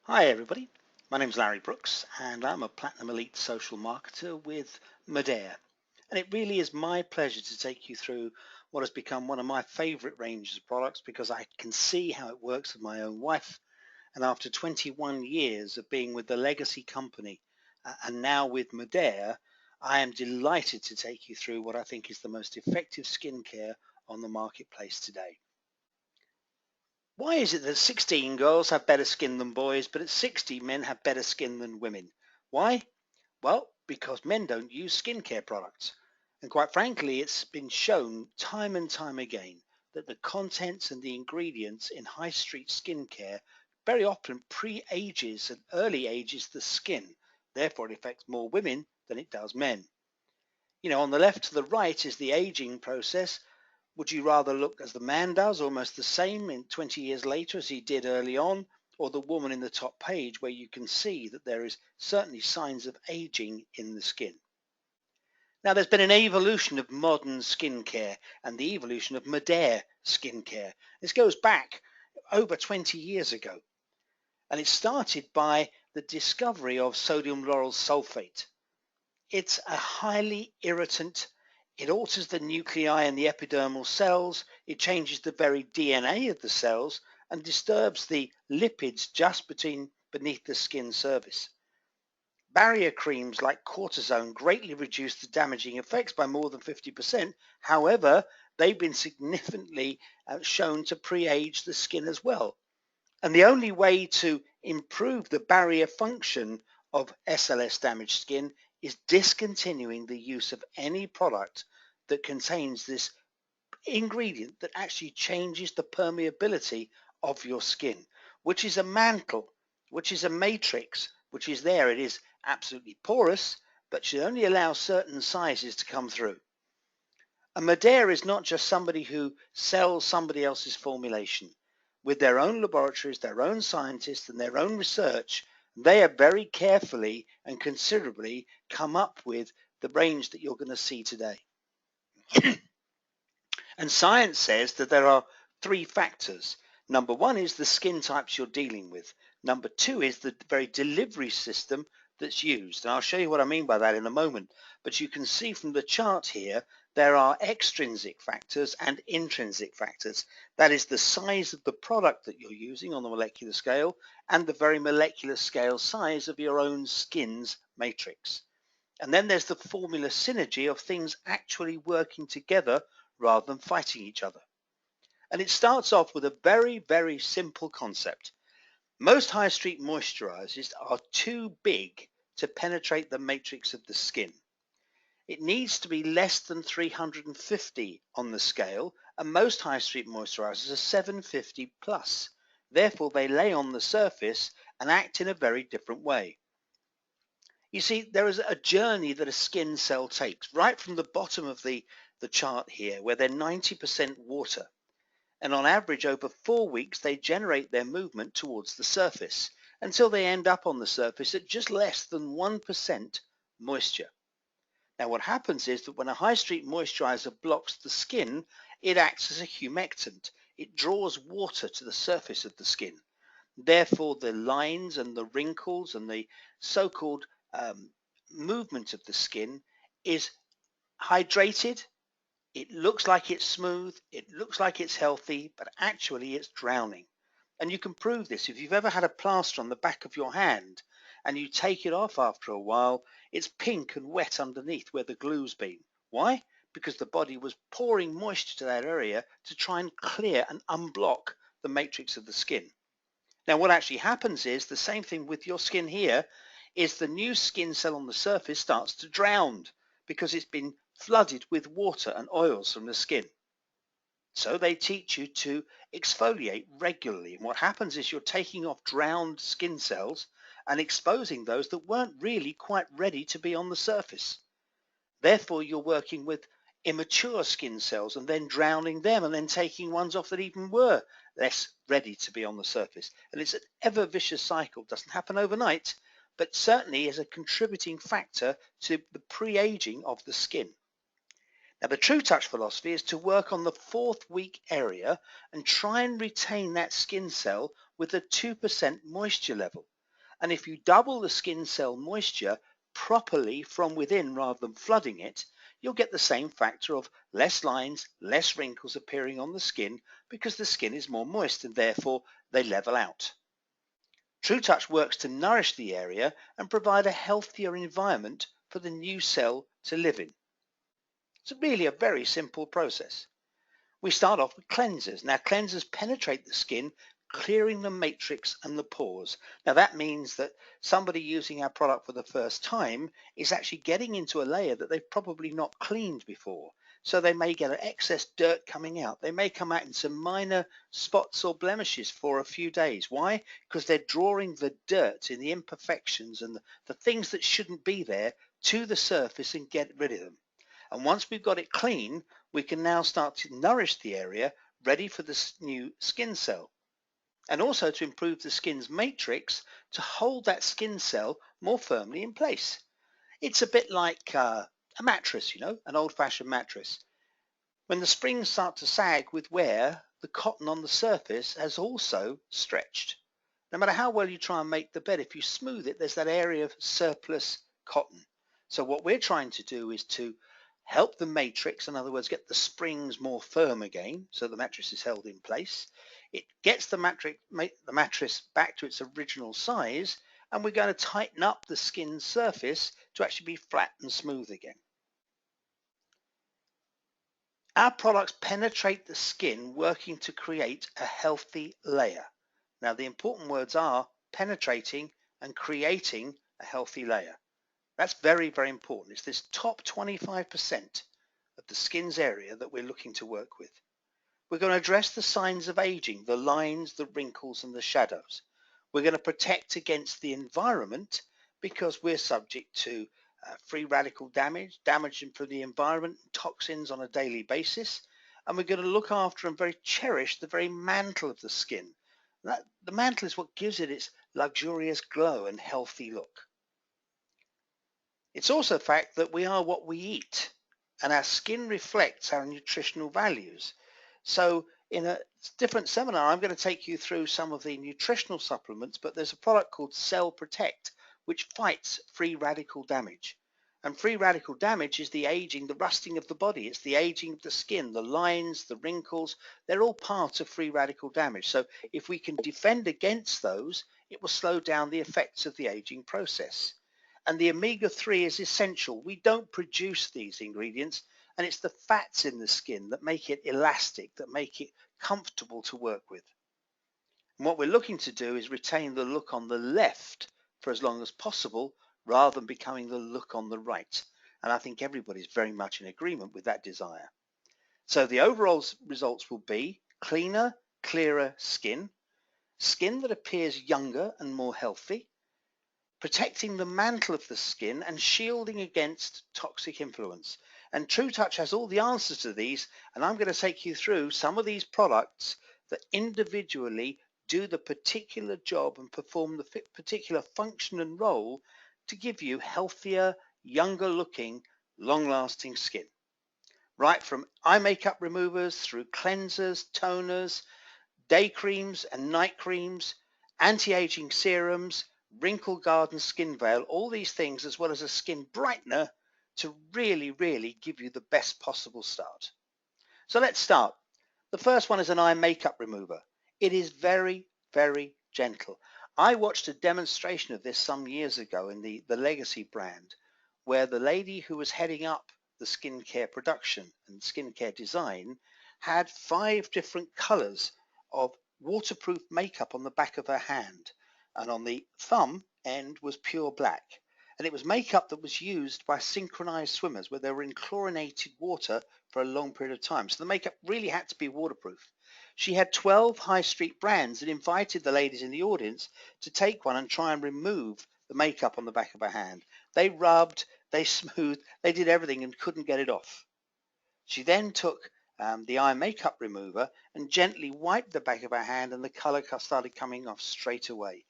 Hi everybody, my name's Larry Brooks and I'm a Platinum Elite social marketer with Modere. And it really is my pleasure to take you through what has become one of my favourite ranges of products because I can see how it works with my own wife. And after 21 years of being with the legacy company and now with Modere, I am delighted to take you through what I think is the most effective skincare on the marketplace today. Why is it that 16 girls have better skin than boys, but at 60 men have better skin than women? Why? Well, because men don't use skincare products. And quite frankly, it's been shown time and time again that the contents and the ingredients in high street skincare very often pre-ages and early ages the skin. Therefore, it affects more women than it does men. On the left to the right is the aging process. Would you rather look as the man does, almost the same in 20 years later as he did early on, or the woman in the top page where you can see that there is certainly signs of aging in the skin? Now, there's been an evolution of modern skincare and the evolution of Modere skincare. This goes back over 20 years ago, and it started by the discovery of sodium lauryl sulfate. It's a highly irritant. It alters the nuclei in the epidermal cells. It changes the very DNA of the cells and disturbs the lipids just beneath the skin surface. Barrier creams like cortisone greatly reduce the damaging effects by more than 50%. However, they've been significantly shown to pre-age the skin as well. And the only way to improve the barrier function of SLS damaged skin is discontinuing the use of any product that contains this ingredient that actually changes the permeability of your skin, which is a mantle, which is a matrix, which is there. It is absolutely porous, but should only allow certain sizes to come through. A Modere is not just somebody who sells somebody else's formulation. With their own laboratories, their own scientists, and their own research, they have very carefully and considerably come up with the range that you're going to see today. And science says that there are three factors. Number one is the skin types you're dealing with. Number two is the very delivery system that's used. And I'll show you what I mean by that in a moment. But you can see from the chart here, there are extrinsic factors and intrinsic factors. That is the size of the product that you're using on the molecular scale and the very molecular scale size of your own skin's matrix. And then there's the formula synergy of things actually working together rather than fighting each other. And it starts off with a very, very simple concept. Most high street moisturizers are too big to penetrate the matrix of the skin. It needs to be less than 350 on the scale, and most high street moisturizers are 750 plus. Therefore, they lay on the surface and act in a very different way. You see, there is a journey that a skin cell takes right from the bottom of the chart here, where they're 90% water. And on average, over 4 weeks, they generate their movement towards the surface until they end up on the surface at just less than 1% moisture. Now, what happens is that when a high street moisturizer blocks the skin, it acts as a humectant. It draws water to the surface of the skin. Therefore, the lines and the wrinkles and the so-called movement of the skin is hydrated. It looks like it's smooth, it looks like it's healthy, but actually it's drowning. And you can prove this. If you've ever had a plaster on the back of your hand and you take it off after a while, it's pink and wet underneath where the glue's been. Why? Because the body was pouring moisture to that area to try and clear and unblock the matrix of the skin. Now, what actually happens is the same thing with your skin here is the new skin cell on the surface starts to drown because it's been flooded with water and oils from the skin. So they teach you to exfoliate regularly. And what happens is you're taking off drowned skin cells and exposing those that weren't really quite ready to be on the surface. Therefore, you're working with immature skin cells and then drowning them and then taking ones off that even were less ready to be on the surface. And it's an ever vicious cycle. It doesn't happen overnight, but certainly is a contributing factor to the pre-aging of the skin. Now, the True Touch philosophy is to work on the 4th week area and try and retain that skin cell with a 2% moisture level. And if you double the skin cell moisture properly from within rather than flooding it, you'll get the same factor of less lines, less wrinkles appearing on the skin because the skin is more moist and therefore they level out. TrueTouch works to nourish the area and provide a healthier environment for the new cell to live in. It's really a very simple process. We start off with cleansers. Now, cleansers penetrate the skin, clearing the matrix and the pores. Now, that means that somebody using our product for the first time is actually getting into a layer that they've probably not cleaned before. So they may get an excess dirt coming out. They may come out in some minor spots or blemishes for a few days. Why? Because they're drawing the dirt and the imperfections and the things that shouldn't be there to the surface and get rid of them. And once we've got it clean, we can now start to nourish the area ready for this new skin cell. And also to improve the skin's matrix to hold that skin cell more firmly in place. It's a bit like a mattress, an old-fashioned mattress. When the springs start to sag with wear, the cotton on the surface has also stretched. No matter how well you try and make the bed, if you smooth it, there's that area of surplus cotton. So what we're trying to do is to help the matrix, in other words, get the springs more firm again, so the mattress is held in place. It gets the mattress back to its original size, and we're going to tighten up the skin surface to actually be flat and smooth again. Our products penetrate the skin, working to create a healthy layer. Now, the important words are penetrating and creating a healthy layer. That's very, very important. It's this top 25% of the skin's area that we're looking to work with. We're going to address the signs of aging, the lines, the wrinkles, and the shadows. We're going to protect against the environment because we're subject to free radical damage from the environment, toxins on a daily basis. And we're going to look after and very cherish the very mantle of the skin. The mantle is what gives it its luxurious glow and healthy look. It's also a fact that we are what we eat, and our skin reflects our nutritional values. So in a different seminar, I'm going to take you through some of the nutritional supplements, but there's a product called Cell Protect, which fights free radical damage. And free radical damage is the aging, the rusting of the body. It's the aging of the skin, the lines, the wrinkles. They're all part of free radical damage. So if we can defend against those, it will slow down the effects of the aging process. And the omega-3 is essential. We don't produce these ingredients, and it's the fats in the skin that make it elastic, that make it comfortable to work with. And what we're looking to do is retain the look on the left for as long as possible, rather than becoming the look on the right. And I think everybody's very much in agreement with that desire. So the overall results will be cleaner, clearer skin, skin that appears younger and more healthy, protecting the mantle of the skin and shielding against toxic influence. And TrueTouch has all the answers to these, and I'm going to take you through some of these products that individually do the particular job and perform the particular function and role to give you healthier, younger looking, long-lasting skin. Right from eye makeup removers through cleansers, toners, day creams and night creams, anti-aging serums, wrinkle garden skin veil, all these things, as well as a skin brightener to really, really give you the best possible start. So let's start. The first one is an eye makeup remover. It is very, very gentle. I watched a demonstration of this some years ago in the Legacy brand, where the lady who was heading up the skincare production and skincare design had 5 different colors of waterproof makeup on the back of her hand, and on the thumb end was pure black. And it was makeup that was used by synchronized swimmers where they were in chlorinated water for a long period of time. So the makeup really had to be waterproof. She had 12 high street brands and invited the ladies in the audience to take one and try and remove the makeup on the back of her hand. They rubbed, they smoothed, they did everything and couldn't get it off. She then took the eye makeup remover and gently wiped the back of her hand, and the color started coming off straight away.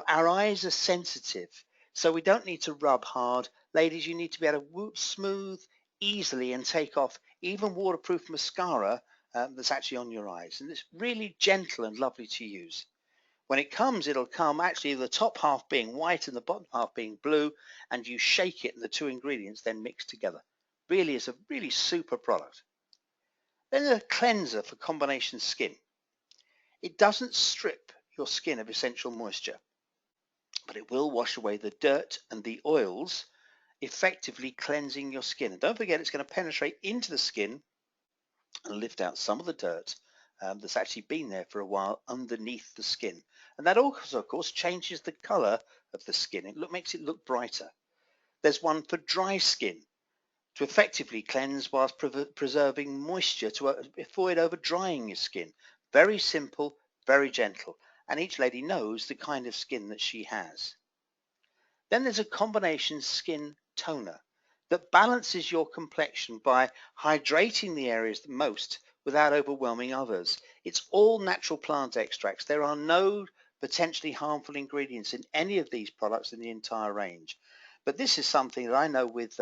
Our eyes are sensitive, so we don't need to rub hard. Ladies, you need to be able to smooth easily and take off even waterproof mascara that's actually on your eyes. And it's really gentle and lovely to use. When it comes, it'll come actually the top half being white and the bottom half being blue, and you shake it and the two ingredients then mix together. Really is a really super product. Then a cleanser for combination skin. It doesn't strip your skin of essential moisture, but it will wash away the dirt and the oils, effectively cleansing your skin. And don't forget, it's going to penetrate into the skin and lift out some of the dirt that's actually been there for a while underneath the skin. And that also, of course, changes the color of the skin. It makes it look brighter. There's one for dry skin to effectively cleanse whilst preserving moisture to avoid over drying your skin. Very simple, very gentle. And each lady knows the kind of skin that she has. Then there's a combination skin toner that balances your complexion by hydrating the areas the most without overwhelming others. It's all natural plant extracts. There are no potentially harmful ingredients in any of these products in the entire range. But this is something that I know with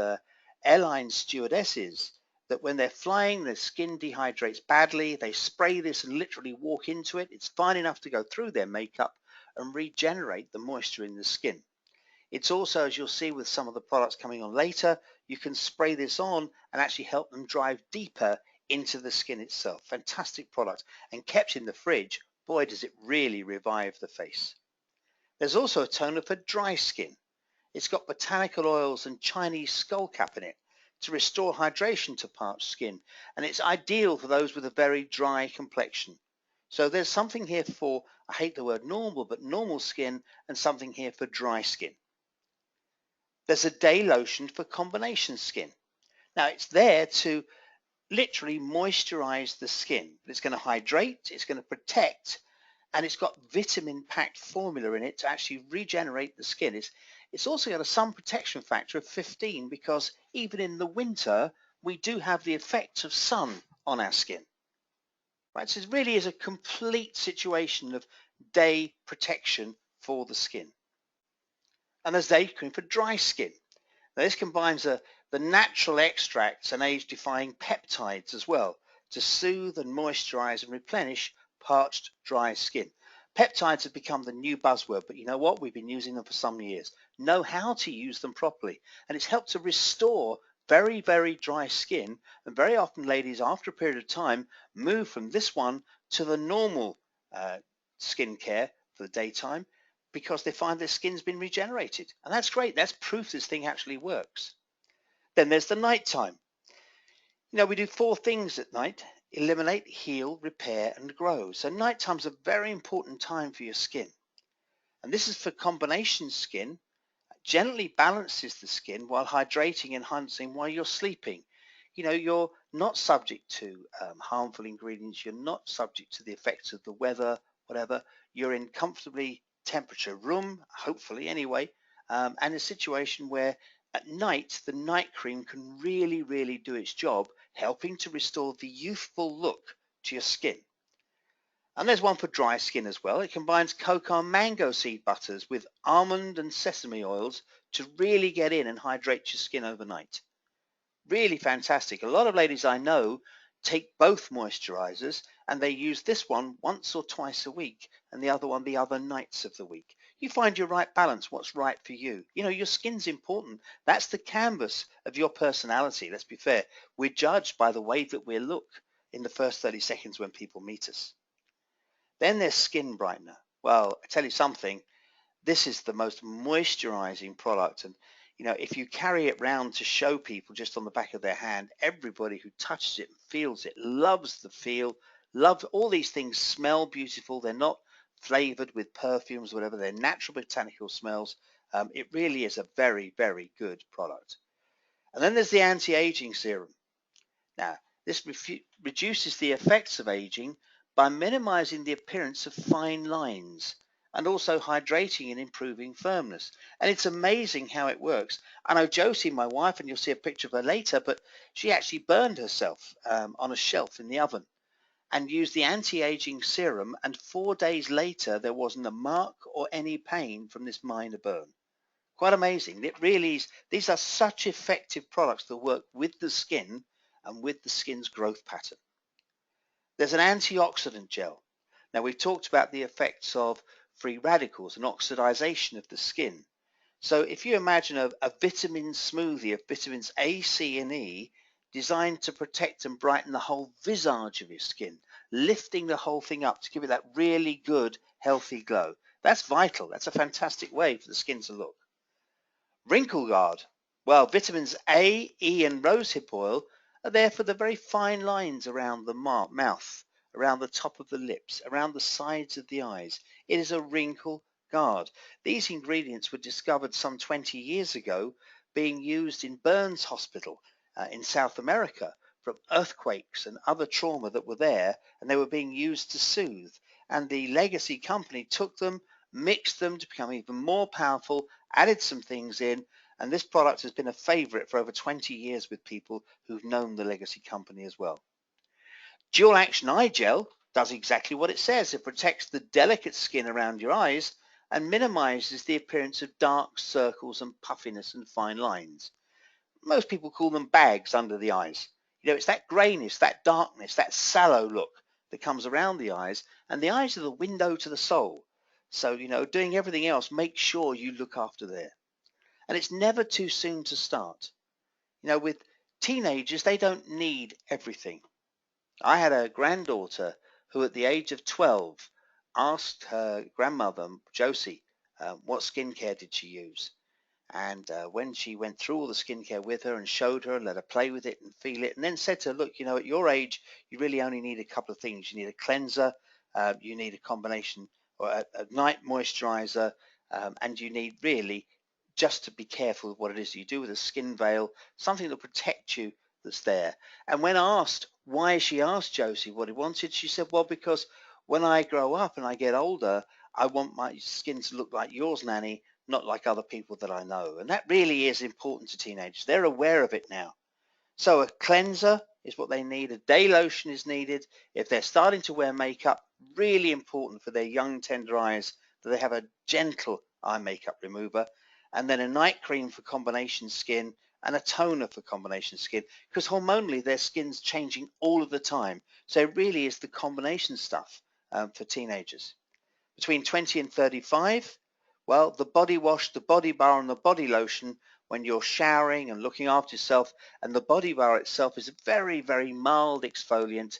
airline stewardesses, that when they're flying, their skin dehydrates badly. They spray this and literally walk into it. It's fine enough to go through their makeup and regenerate the moisture in the skin. It's also, as you'll see with some of the products coming on later, you can spray this on and actually help them drive deeper into the skin itself. Fantastic product, and kept in the fridge, boy does it really revive the face. There's also a toner for dry skin. It's got botanical oils and Chinese skullcap in it to restore hydration to parched skin, and it's ideal for those with a very dry complexion. So there's something here for, I hate the word normal, but normal skin, and something here for dry skin. There's a day lotion for combination skin. Now it's there to literally moisturize the skin. It's going to hydrate, it's going to protect, and it's got vitamin-packed formula in it to actually regenerate the skin. It's also got a sun protection factor of 15, because even in the winter, we do have the effects of sun on our skin. Right, so it really is a complete situation of day protection for the skin. And there's day cream for dry skin. Now this combines the natural extracts and age-defying peptides as well to soothe and moisturize and replenish parched, dry skin. Peptides have become the new buzzword, but you know what? We've been using them for some years. Know how to use them properly, and it's helped to restore very, very dry skin. And very often, ladies, after a period of time, move from this one to the normal skincare for the daytime, because they find their skin's been regenerated. And that's great. That's proof this thing actually works. Then there's the nighttime. You know, we do 4 things at night: eliminate, heal, repair, and grow. So nighttime's a very important time for your skin. And this is for combination skin. Gently balances the skin while hydrating and enhancing while you're sleeping. You know, you're not subject to harmful ingredients. You're not subject to the effects of the weather, whatever. You're in comfortably temperature room, hopefully anyway, and a situation where at night the night cream can really, really do its job, helping to restore the youthful look to your skin. And there's one for dry skin as well. It combines cocoa and mango seed butters with almond and sesame oils to really get in and hydrate your skin overnight. Really fantastic. A lot of ladies I know take both moisturizers, and they use this one once or twice a week and the other one the other nights of the week. You find your right balance, what's right for you. You know, your skin's important. That's the canvas of your personality. Let's be fair. We're judged by the way that we look in the first 30 seconds when people meet us. Then there's skin brightener. Well, I tell you something, this is the most moisturizing product. And you know, if you carry it round to show people just on the back of their hand, everybody who touches it and feels it loves the feel, loves all these things, smell beautiful. They're not flavored with perfumes or whatever. They're natural botanical smells. It really is a very, very good product. And then there's the anti-aging serum. Now, this reduces the effects of aging by minimizing the appearance of fine lines, and also hydrating and improving firmness. And it's amazing how it works. I know Josie, my wife, and you'll see a picture of her later, but she actually burned herself on a shelf in the oven and used the anti-aging serum, and 4 days later there wasn't a mark or any pain from this minor burn. Quite amazing. It really is. These are such effective products that work with the skin and with the skin's growth pattern. There's an antioxidant gel. Now, we've talked about the effects of free radicals and oxidization of the skin. So if you imagine a vitamin smoothie of vitamins A, C, and E designed to protect and brighten the whole visage of your skin, lifting the whole thing up to give it that really good, healthy glow. That's vital. That's a fantastic way for the skin to look. Wrinkle guard. Well, vitamins A, E, and rosehip oil are there for the very fine lines around the mouth, around the top of the lips, around the sides of the eyes. It is a wrinkle guard. These ingredients were discovered some 20 years ago, being used in Burns Hospital in South America from earthquakes and other trauma that were there, and they were being used to soothe. And the legacy company took them, mixed them to become even more powerful, added some things in, and this product has been a favorite for over 20 years with people who've known the legacy company as well. Dual Action Eye Gel does exactly what it says. It protects the delicate skin around your eyes and minimizes the appearance of dark circles and puffiness and fine lines. Most people call them bags under the eyes. You know, it's that grayness, that darkness, that sallow look that comes around the eyes, and the eyes are the window to the soul. So, you know, doing everything else, make sure you look after there. And it's never too soon to start. You know, with teenagers, they don't need everything. I had a granddaughter who, at the age of 12, asked her grandmother, Josie, what skincare did she use? And when she went through all the skincare with her and showed her and let her play with it and feel it, and then said to her, look, you know, at your age, you really only need a couple of things. You need a cleanser, you need a combination or a night moisturizer, and you need really just to be careful of what it is you do with a skin veil, something to protect you that's there. And when asked why she asked Josie what he wanted, she said, well, because when I grow up and I get older, I want my skin to look like yours, Nanny, not like other people that I know. And that really is important to teenagers. They're aware of it now. So a cleanser is what they need. A day lotion is needed. If they're starting to wear makeup, really important for their young, tender eyes that they have a gentle eye makeup remover. And then a night cream for combination skin and a toner for combination skin, because hormonally their skin's changing all of the time. So it really is the combination stuff for teenagers. Between 20 and 35, well, the body wash, the body bar, and the body lotion when you're showering and looking after yourself, and the body bar itself is a very, very mild exfoliant.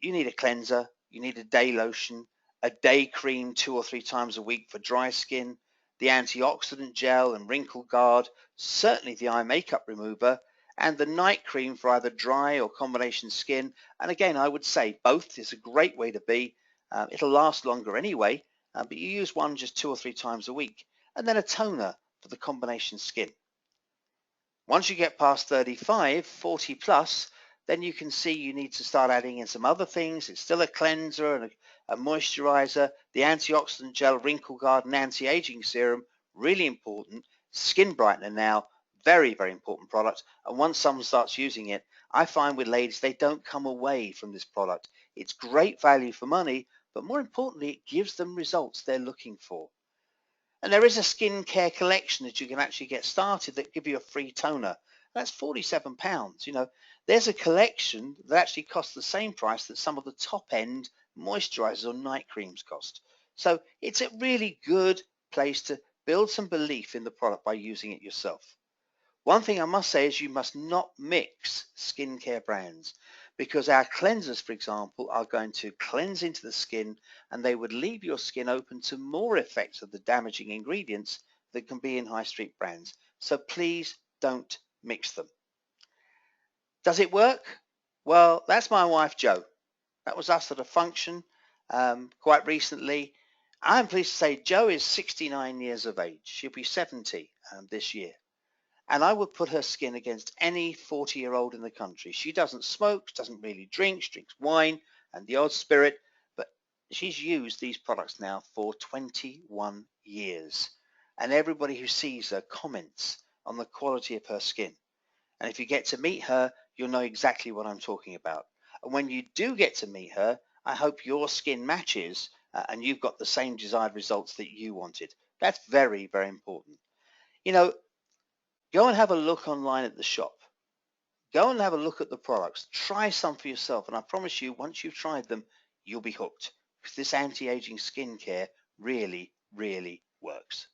You need a cleanser, you need a day lotion, a day cream 2 or 3 times a week for dry skin, the antioxidant gel and wrinkle guard, certainly the eye makeup remover, and the night cream for either dry or combination skin. And again, I would say both is a great way to be. It'll last longer anyway, but you use one just 2 or 3 times a week. And then a toner for the combination skin. Once you get past 35, 40 plus, then you can see you need to start adding in some other things. It's still a cleanser and a moisturizer, the antioxidant gel, wrinkle guard, and anti-aging serum, really important. Skin brightener now, very, very important product. And once someone starts using it, I find with ladies, they don't come away from this product. It's great value for money, but more importantly, it gives them results they're looking for. And there is a skincare collection that you can actually get started that give you a free toner. That's £47. You know, there's a collection that actually costs the same price that some of the top end moisturizers or night creams cost. So it's a really good place to build some belief in the product by using it yourself. One thing I must say is you must not mix skincare brands, because our cleansers, for example, are going to cleanse into the skin and they would leave your skin open to more effects of the damaging ingredients that can be in high street brands. So please don't mix them. Does it work? Well, that's my wife, Jo. That was us at a function quite recently. I'm pleased to say Jo is 69 years of age. She'll be 70 this year. And I would put her skin against any 40-year-old in the country. She doesn't smoke, doesn't really drink, she drinks wine and the odd spirit, but she's used these products now for 21 years. And everybody who sees her comments on the quality of her skin. And if you get to meet her, you'll know exactly what I'm talking about. And when you do get to meet her, I hope your skin matches and you've got the same desired results that you wanted. That's very, very important. You know, go and have a look online at the shop. Go and have a look at the products. Try some for yourself. And I promise you, once you've tried them, you'll be hooked. Because this anti-aging skincare really, really works.